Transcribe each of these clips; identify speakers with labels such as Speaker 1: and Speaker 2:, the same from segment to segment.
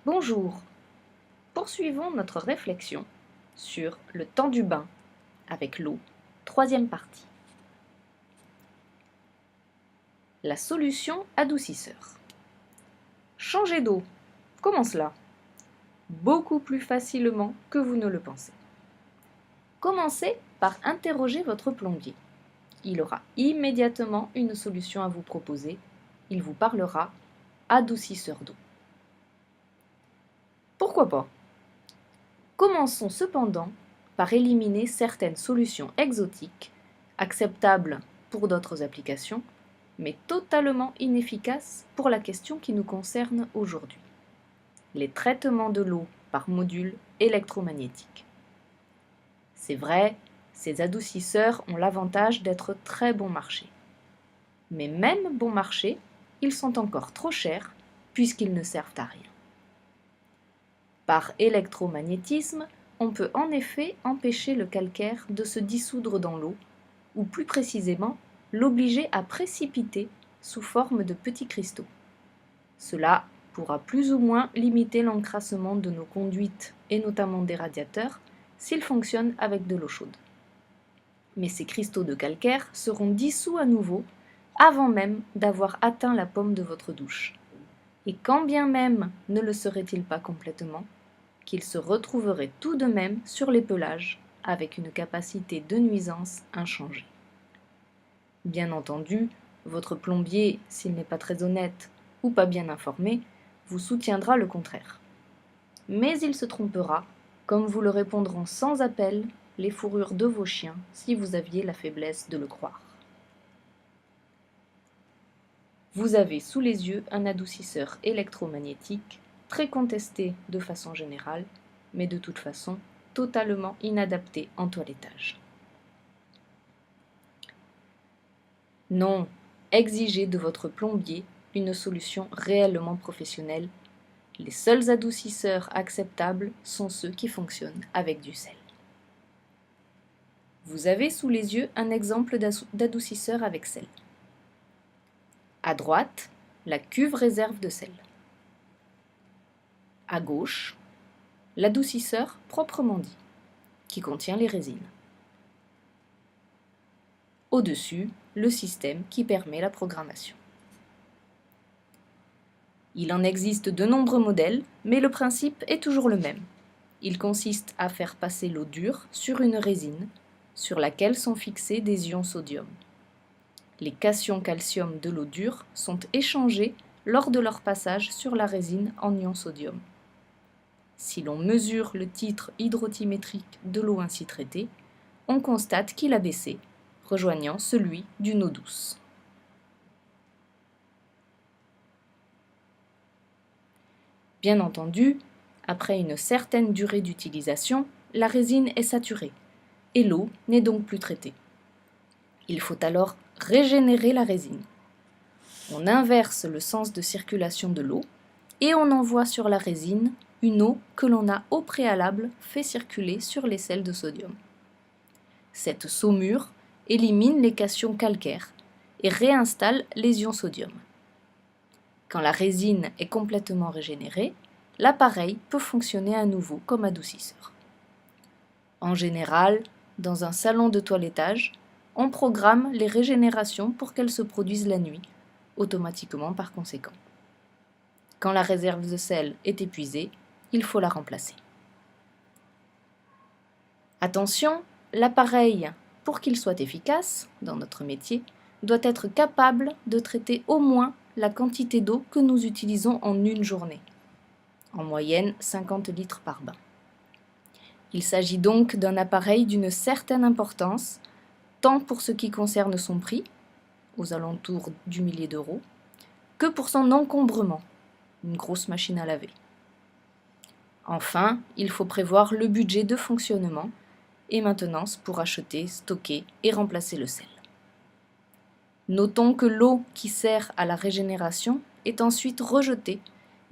Speaker 1: Bonjour, poursuivons notre réflexion sur le temps du bain avec l'eau, troisième partie. La solution adoucisseur. Changer d'eau, comment cela? Beaucoup plus facilement que vous ne le pensez. Commencez par interroger votre plombier. Il aura immédiatement une solution à vous proposer. Il vous parlera adoucisseur d'eau. Pourquoi pas? Commençons cependant par éliminer certaines solutions exotiques, acceptables pour d'autres applications, mais totalement inefficaces pour la question qui nous concerne aujourd'hui. Les traitements de l'eau par module électromagnétique. C'est vrai, ces adoucisseurs ont l'avantage d'être très bon marché. Mais même bon marché, ils sont encore trop chers puisqu'ils ne servent à rien. Par électromagnétisme, on peut en effet empêcher le calcaire de se dissoudre dans l'eau, ou plus précisément, l'obliger à précipiter sous forme de petits cristaux. Cela pourra plus ou moins limiter l'encrassement de nos conduites et notamment des radiateurs s'ils fonctionnent avec de l'eau chaude. Mais ces cristaux de calcaire seront dissous à nouveau avant même d'avoir atteint la paume de votre douche. Et quand bien même ne le serait-il pas complètement, qu'il se retrouverait tout de même sur les pelages avec une capacité de nuisance inchangée. Bien entendu, votre plombier, s'il n'est pas très honnête ou pas bien informé, vous soutiendra le contraire. Mais il se trompera, comme vous le répondront sans appel les fourrures de vos chiens si vous aviez la faiblesse de le croire. Vous avez sous les yeux un adoucisseur électromagnétique très contesté de façon générale, mais de toute façon totalement inadapté en toilettage. Non, exigez de votre plombier une solution réellement professionnelle. Les seuls adoucisseurs acceptables sont ceux qui fonctionnent avec du sel. Vous avez sous les yeux un exemple d'adoucisseur avec sel. À droite, la cuve réserve de sel. À gauche, l'adoucisseur proprement dit, qui contient les résines. Au-dessus, le système qui permet la programmation. Il en existe de nombreux modèles, mais le principe est toujours le même. Il consiste à faire passer l'eau dure sur une résine, sur laquelle sont fixés des ions sodium. Les cations calcium de l'eau dure sont échangées lors de leur passage sur la résine en ion sodium. Si l'on mesure le titre hydrotimétrique de l'eau ainsi traitée, on constate qu'il a baissé, rejoignant celui d'une eau douce. Bien entendu, après une certaine durée d'utilisation, la résine est saturée et l'eau n'est donc plus traitée. Il faut alors régénérer la résine. On inverse le sens de circulation de l'eau et on envoie sur la résine une eau que l'on a au préalable fait circuler sur les sels de sodium. Cette saumure élimine les cations calcaires et réinstalle les ions sodium. Quand la résine est complètement régénérée, l'appareil peut fonctionner à nouveau comme adoucisseur. En général, dans un salon de toilettage, on programme les régénérations pour qu'elles se produisent la nuit, automatiquement par conséquent. Quand la réserve de sel est épuisée, il faut la remplacer. Attention, l'appareil, pour qu'il soit efficace dans notre métier, doit être capable de traiter au moins la quantité d'eau que nous utilisons en une journée, en moyenne 50 litres par bain. Il s'agit donc d'un appareil d'une certaine importance, tant pour ce qui concerne son prix, aux alentours du millier d'euros, que pour son encombrement, une grosse machine à laver. Enfin, il faut prévoir le budget de fonctionnement et maintenance pour acheter, stocker et remplacer le sel. Notons que l'eau qui sert à la régénération est ensuite rejetée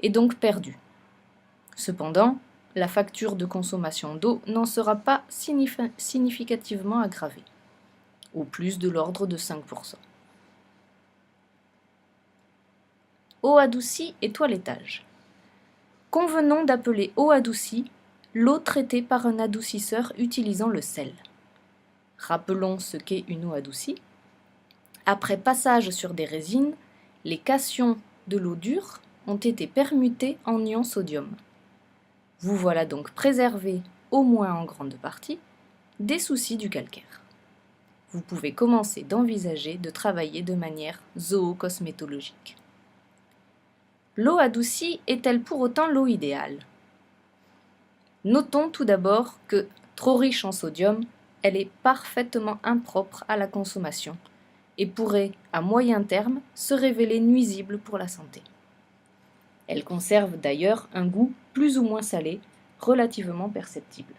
Speaker 1: et donc perdue. Cependant, la facture de consommation d'eau n'en sera pas significativement aggravée, au plus de l'ordre de 5%. Eau adoucie et toilettage. Convenons d'appeler eau adoucie l'eau traitée par un adoucisseur utilisant le sel. Rappelons ce qu'est une eau adoucie. Après passage sur des résines, les cations de l'eau dure ont été permutées en ion sodium. Vous voilà donc préservé, au moins en grande partie, des soucis du calcaire. Vous pouvez commencer d'envisager de travailler de manière zoocosmétologique. L'eau adoucie est-elle pour autant l'eau idéale? Notons tout d'abord que, trop riche en sodium, elle est parfaitement impropre à la consommation et pourrait, à moyen terme, se révéler nuisible pour la santé. Elle conserve d'ailleurs un goût plus ou moins salé, relativement perceptible.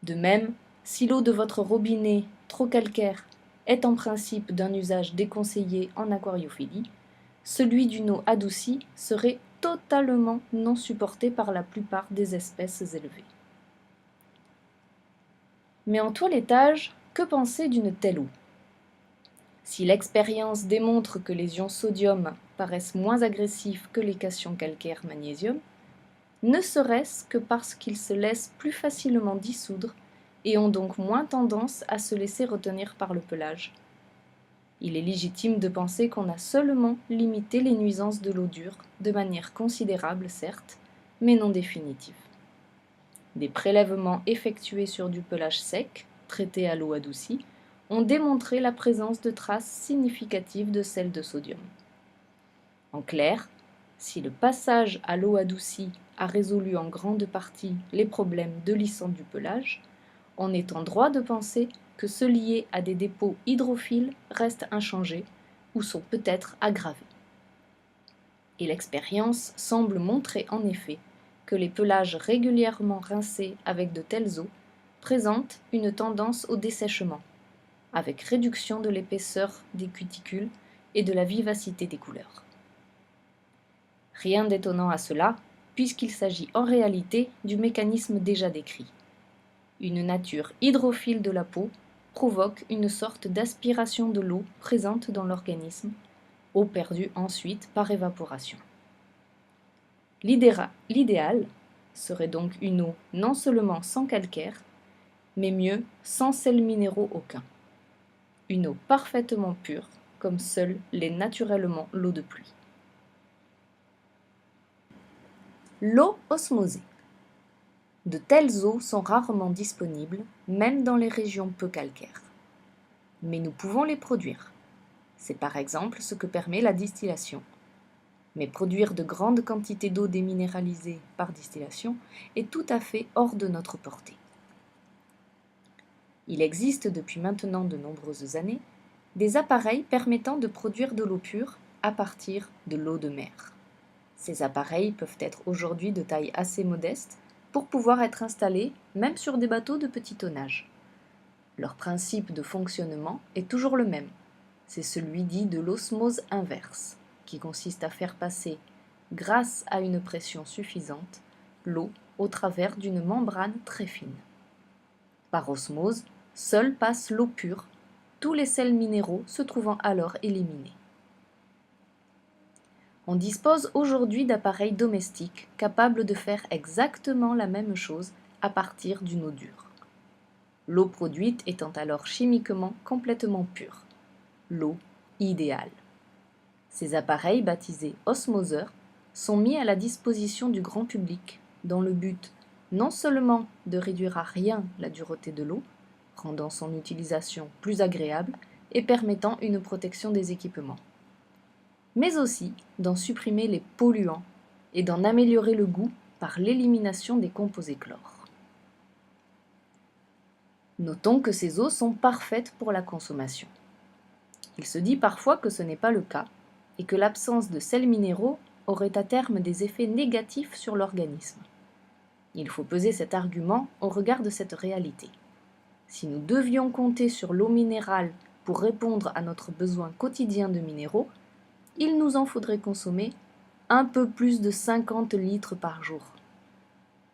Speaker 1: De même, si l'eau de votre robinet, trop calcaire, est en principe d'un usage déconseillé en aquariophilie, celui d'une eau adoucie serait totalement non supporté par la plupart des espèces élevées. Mais en toilettage, que penser d'une telle eau? Si l'expérience démontre que les ions sodium paraissent moins agressifs que les cations calcaires magnésium, ne serait-ce que parce qu'ils se laissent plus facilement dissoudre et ont donc moins tendance à se laisser retenir par le pelage. Il est légitime de penser qu'on a seulement limité les nuisances de l'eau dure, de manière considérable certes, mais non définitive. Des prélèvements effectués sur du pelage sec, traité à l'eau adoucie, ont démontré la présence de traces significatives de sel de sodium. En clair, si le passage à l'eau adoucie a résolu en grande partie les problèmes de lissant du pelage, on est en droit de penser que ceux liés à des dépôts hydrophiles restent inchangés ou sont peut-être aggravés. Et l'expérience semble montrer en effet que les pelages régulièrement rincés avec de telles eaux présentent une tendance au dessèchement, avec réduction de l'épaisseur des cuticules et de la vivacité des couleurs. Rien d'étonnant à cela, puisqu'il s'agit en réalité du mécanisme déjà décrit. Une nature hydrophile de la peau provoque une sorte d'aspiration de l'eau présente dans l'organisme, eau perdue ensuite par évaporation. L'idéal serait donc une eau non seulement sans calcaire, mais mieux sans sels minéraux aucun. Une eau parfaitement pure, comme seule l'est naturellement l'eau de pluie. L'eau osmosée. De telles eaux sont rarement disponibles, même dans les régions peu calcaires. Mais nous pouvons les produire. C'est par exemple ce que permet la distillation. Mais produire de grandes quantités d'eau déminéralisée par distillation est tout à fait hors de notre portée. Il existe depuis maintenant de nombreuses années des appareils permettant de produire de l'eau pure à partir de l'eau de mer. Ces appareils peuvent être aujourd'hui de taille assez modeste pour pouvoir être installés même sur des bateaux de petit tonnage. Leur principe de fonctionnement est toujours le même. C'est celui dit de l'osmose inverse, qui consiste à faire passer, grâce à une pression suffisante, l'eau au travers d'une membrane très fine. Par osmose, seule passe l'eau pure, tous les sels minéraux se trouvant alors éliminés. On dispose aujourd'hui d'appareils domestiques capables de faire exactement la même chose à partir d'une eau dure. L'eau produite étant alors chimiquement complètement pure. L'eau idéale. Ces appareils, baptisés osmoseurs, sont mis à la disposition du grand public dans le but non seulement de réduire à rien la dureté de l'eau, rendant son utilisation plus agréable et permettant une protection des équipements, mais aussi d'en supprimer les polluants et d'en améliorer le goût par l'élimination des composés chlore. Notons que ces eaux sont parfaites pour la consommation. Il se dit parfois que ce n'est pas le cas et que l'absence de sels minéraux aurait à terme des effets négatifs sur l'organisme. Il faut peser cet argument au regard de cette réalité. Si nous devions compter sur l'eau minérale pour répondre à notre besoin quotidien de minéraux, il nous en faudrait consommer un peu plus de 50 litres par jour.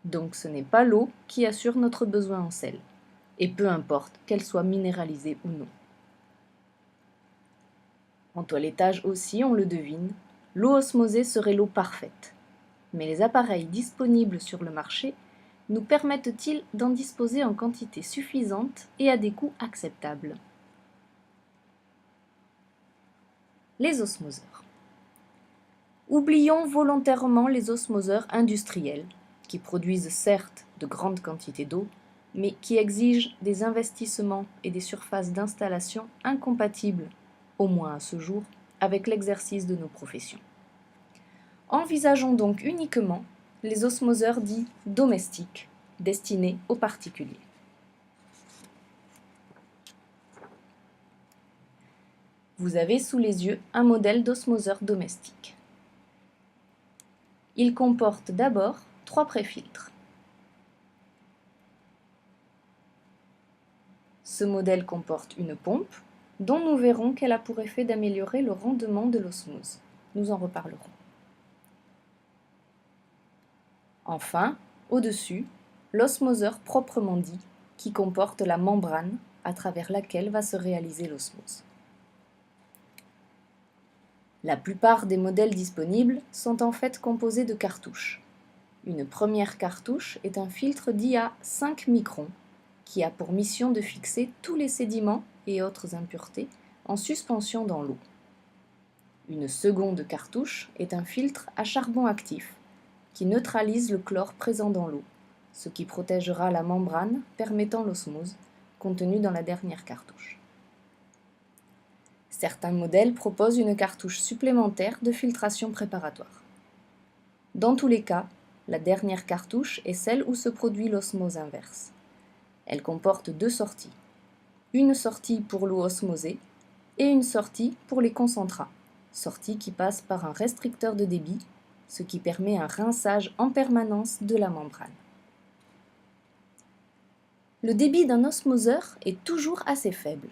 Speaker 1: Donc ce n'est pas l'eau qui assure notre besoin en sel, et peu importe qu'elle soit minéralisée ou non. En toilettage aussi, on le devine, l'eau osmosée serait l'eau parfaite. Mais les appareils disponibles sur le marché nous permettent-ils d'en disposer en quantité suffisante et à des coûts acceptables? Les osmoseurs. Oublions volontairement les osmoseurs industriels, qui produisent certes de grandes quantités d'eau, mais qui exigent des investissements et des surfaces d'installation incompatibles, au moins à ce jour, avec l'exercice de nos professions. Envisageons donc uniquement les osmoseurs dits domestiques, destinés aux particuliers. Vous avez sous les yeux un modèle d'osmoseur domestique. Il comporte d'abord 3 préfiltres. Ce modèle comporte une pompe, dont nous verrons qu'elle a pour effet d'améliorer le rendement de l'osmose. Nous en reparlerons. Enfin, au-dessus, l'osmoseur proprement dit, qui comporte la membrane à travers laquelle va se réaliser l'osmose. La plupart des modèles disponibles sont en fait composés de cartouches. Une première cartouche est un filtre dit à 5 microns, qui a pour mission de fixer tous les sédiments et autres impuretés en suspension dans l'eau. Une seconde cartouche est un filtre à charbon actif, qui neutralise le chlore présent dans l'eau, ce qui protégera la membrane permettant l'osmose, contenue dans la dernière cartouche. Certains modèles proposent une cartouche supplémentaire de filtration préparatoire. Dans tous les cas, la dernière cartouche est celle où se produit l'osmose inverse. Elle comporte 2 sorties. Une sortie pour l'eau osmosée et une sortie pour les concentrats, sortie qui passe par un restricteur de débit, ce qui permet un rinçage en permanence de la membrane. Le débit d'un osmoseur est toujours assez faible.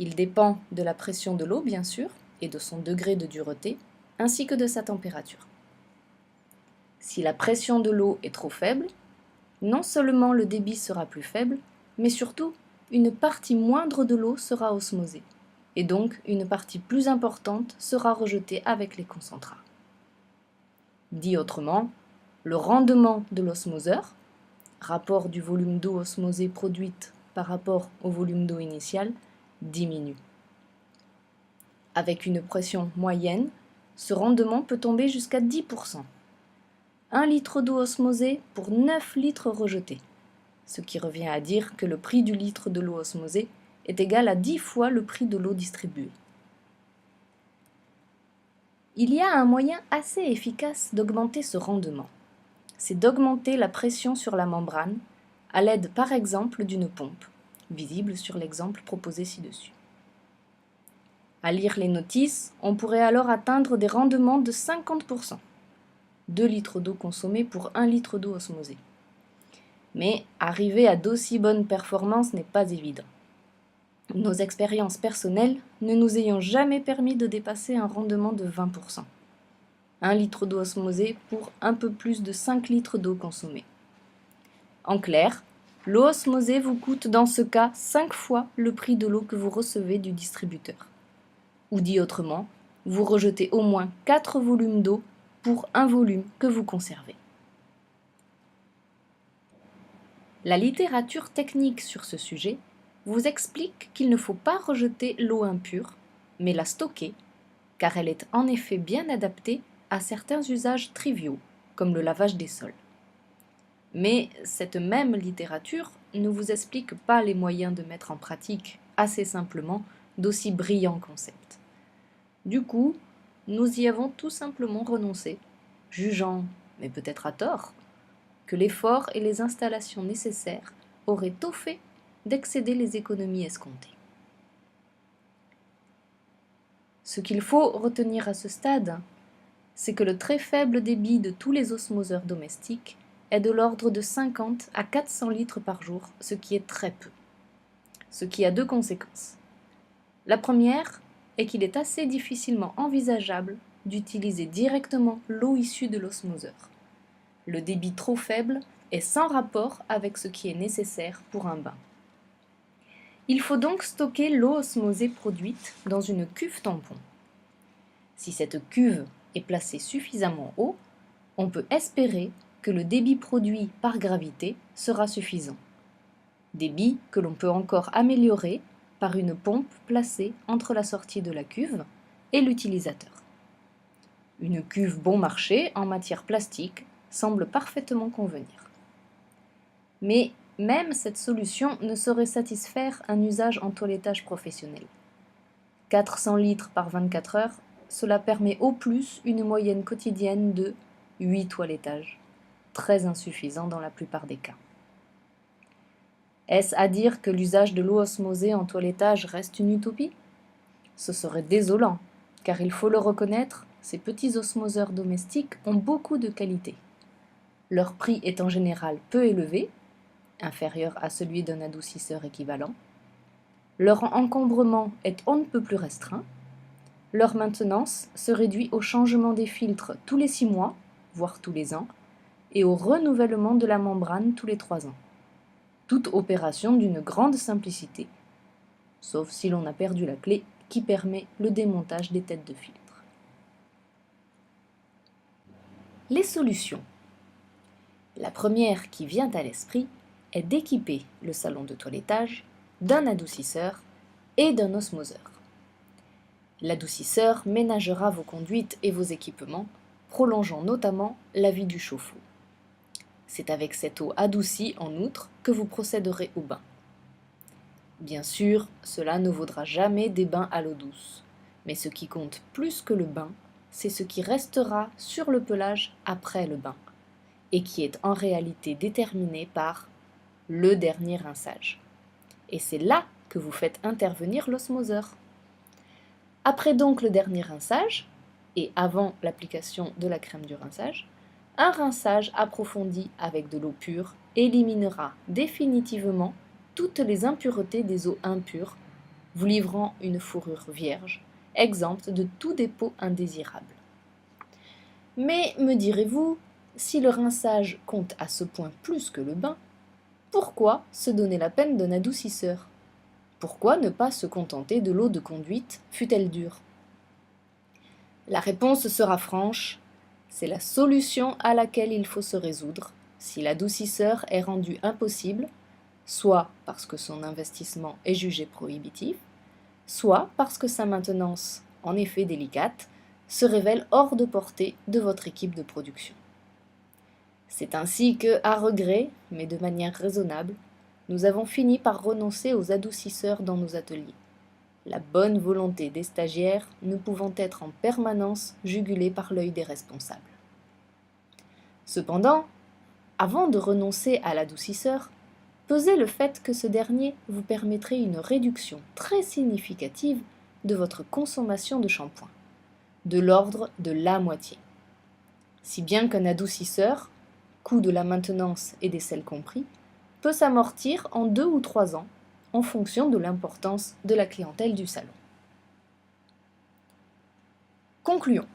Speaker 1: Il dépend de la pression de l'eau, bien sûr, et de son degré de dureté, ainsi que de sa température. Si la pression de l'eau est trop faible, non seulement le débit sera plus faible, mais surtout, une partie moindre de l'eau sera osmosée, et donc une partie plus importante sera rejetée avec les concentrats. Dit autrement, le rendement de l'osmoseur, rapport du volume d'eau osmosée produite par rapport au volume d'eau initial, diminue. Avec une pression moyenne, ce rendement peut tomber jusqu'à 10%. 1 litre d'eau osmosée pour 9 litres rejetés, ce qui revient à dire que le prix du litre de l'eau osmosée est égal à 10 fois le prix de l'eau distribuée. Il y a un moyen assez efficace d'augmenter ce rendement. C'est d'augmenter la pression sur la membrane à l'aide par exemple d'une pompe, visible sur l'exemple proposé ci-dessus. À lire les notices, on pourrait alors atteindre des rendements de 50%. 2 litres d'eau consommée pour 1 litre d'eau osmosée. Mais arriver à d'aussi bonnes performances n'est pas évident. Nos expériences personnelles ne nous ayant jamais permis de dépasser un rendement de 20%. 1 litre d'eau osmosée pour un peu plus de 5 litres d'eau consommée. En clair, l'eau osmosée vous coûte dans ce cas 5 fois le prix de l'eau que vous recevez du distributeur. Ou dit autrement, vous rejetez au moins 4 volumes d'eau pour un volume que vous conservez. La littérature technique sur ce sujet vous explique qu'il ne faut pas rejeter l'eau impure, mais la stocker, car elle est en effet bien adaptée à certains usages triviaux, comme le lavage des sols. Mais cette même littérature ne vous explique pas les moyens de mettre en pratique, assez simplement, d'aussi brillants concepts. Du coup, nous y avons tout simplement renoncé, jugeant, mais peut-être à tort, que l'effort et les installations nécessaires auraient tôt fait d'excéder les économies escomptées. Ce qu'il faut retenir à ce stade, c'est que le très faible débit de tous les osmoseurs domestiques est de l'ordre de 50 à 400 litres par jour, ce qui est très peu. Ce qui a 2 conséquences. La première est qu'il est assez difficilement envisageable d'utiliser directement l'eau issue de l'osmoseur. Le débit trop faible est sans rapport avec ce qui est nécessaire pour un bain. Il faut donc stocker l'eau osmosée produite dans une cuve tampon. Si cette cuve est placée suffisamment haut, on peut espérer que le débit produit par gravité sera suffisant. Débit que l'on peut encore améliorer par une pompe placée entre la sortie de la cuve et l'utilisateur. Une cuve bon marché en matière plastique semble parfaitement convenir. Mais même cette solution ne saurait satisfaire un usage en toilettage professionnel. 400 litres par 24 heures, cela permet au plus une moyenne quotidienne de 8 toilettages, très insuffisant dans la plupart des cas. Est-ce à dire que l'usage de l'eau osmosée en toilettage reste une utopie? Ce serait désolant, car il faut le reconnaître, ces petits osmoseurs domestiques ont beaucoup de qualités. Leur prix est en général peu élevé, inférieur à celui d'un adoucisseur équivalent. Leur encombrement est on ne peut plus restreint. Leur maintenance se réduit au changement des filtres tous les 6 mois, voire tous les ans, et au renouvellement de la membrane tous les 3 ans. Toute opération d'une grande simplicité, sauf si l'on a perdu la clé qui permet le démontage des têtes de filtre. Les solutions. La première qui vient à l'esprit est d'équiper le salon de toilettage d'un adoucisseur et d'un osmoseur. L'adoucisseur ménagera vos conduites et vos équipements, prolongeant notamment la vie du chauffe-eau. C'est avec cette eau adoucie, en outre, que vous procéderez au bain. Bien sûr, cela ne vaudra jamais des bains à l'eau douce, mais ce qui compte plus que le bain, c'est ce qui restera sur le pelage après le bain, et qui est en réalité déterminé par le dernier rinçage. Et c'est là que vous faites intervenir l'osmoseur. Après donc le dernier rinçage, et avant l'application de la crème du rinçage, un rinçage approfondi avec de l'eau pure éliminera définitivement toutes les impuretés des eaux impures, vous livrant une fourrure vierge, exempte de tout dépôt indésirable. Mais, me direz-vous, si le rinçage compte à ce point plus que le bain, pourquoi se donner la peine d'un adoucisseur? Pourquoi ne pas se contenter de l'eau de conduite, fût-elle dure? La réponse sera franche, c'est la solution à laquelle il faut se résoudre si l'adoucisseur est rendu impossible, soit parce que son investissement est jugé prohibitif, soit parce que sa maintenance, en effet délicate, se révèle hors de portée de votre équipe de production. C'est ainsi que, à regret, mais de manière raisonnable, nous avons fini par renoncer aux adoucisseurs dans nos ateliers, la bonne volonté des stagiaires ne pouvant être en permanence jugulée par l'œil des responsables. Cependant, avant de renoncer à l'adoucisseur, pesez le fait que ce dernier vous permettrait une réduction très significative de votre consommation de shampoing, de l'ordre de la moitié. Si bien qu'un adoucisseur, coût de la maintenance et des sels compris, peut s'amortir en 2 ou 3 ans en fonction de l'importance de la clientèle du salon. Concluons.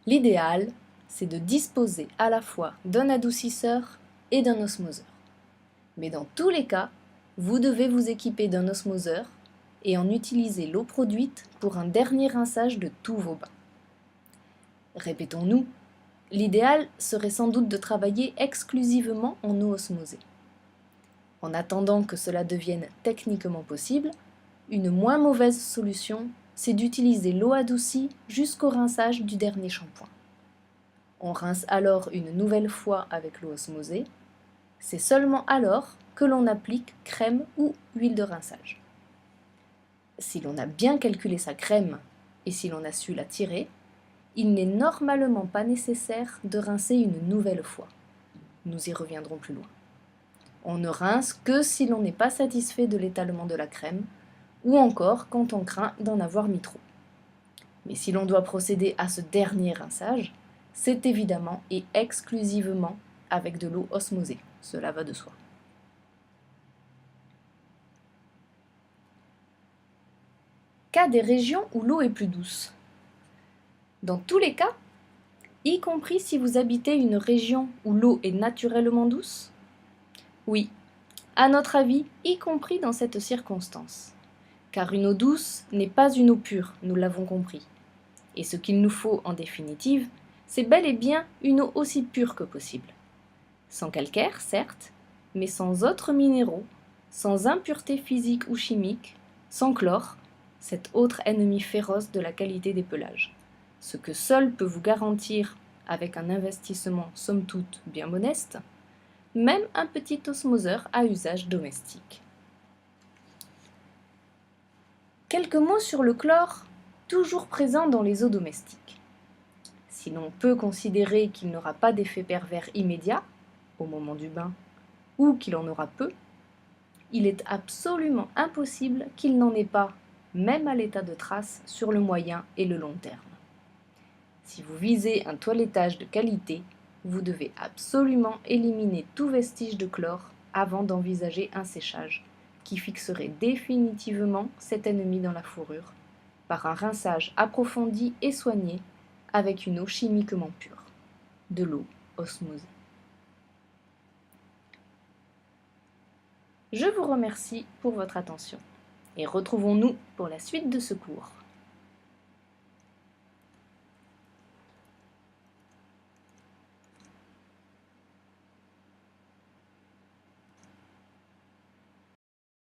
Speaker 1: L'idéal, c'est de disposer à la fois d'un adoucisseur et d'un osmoseur. Mais dans tous les cas, vous devez vous équiper d'un osmoseur et en utiliser l'eau produite pour un dernier rinçage de tous vos bains. Répétons-nous, l'idéal serait sans doute de travailler exclusivement en eau osmosée. En attendant que cela devienne techniquement possible, une moins mauvaise solution, c'est d'utiliser l'eau adoucie jusqu'au rinçage du dernier shampoing. On rince alors une nouvelle fois avec l'eau osmosée. C'est seulement alors que l'on applique crème ou huile de rinçage. Si l'on a bien calculé sa crème et si l'on a su la tirer, il n'est normalement pas nécessaire de rincer une nouvelle fois. Nous y reviendrons plus loin. On ne rince que si l'on n'est pas satisfait de l'étalement de la crème, ou encore quand on craint d'en avoir mis trop. Mais si l'on doit procéder à ce dernier rinçage, c'est évidemment et exclusivement avec de l'eau osmosée, cela va de soi. Cas des régions où l'eau est plus douce. Dans tous les cas, y compris si vous habitez une région où l'eau est naturellement douce, oui, à notre avis, y compris dans cette circonstance. Car une eau douce n'est pas une eau pure, nous l'avons compris. Et ce qu'il nous faut en définitive, c'est bel et bien une eau aussi pure que possible. Sans calcaire, certes, mais sans autres minéraux, sans impuretés physiques ou chimiques, sans chlore, cet autre ennemi féroce de la qualité des pelages. Ce que seul peut vous garantir, avec un investissement somme toute bien modeste, même un petit osmoseur à usage domestique. Quelques mots sur le chlore, toujours présent dans les eaux domestiques. Si l'on peut considérer qu'il n'aura pas d'effet pervers immédiat, au moment du bain, ou qu'il en aura peu, il est absolument impossible qu'il n'en ait pas, même à l'état de trace, sur le moyen et le long terme. Si vous visez un toilettage de qualité, vous devez absolument éliminer tout vestige de chlore avant d'envisager un séchage, qui fixerait définitivement cet ennemi dans la fourrure, par un rinçage approfondi et soigné avec une eau chimiquement pure, de l'eau osmosée. Je vous remercie pour votre attention et retrouvons-nous pour la suite de ce cours.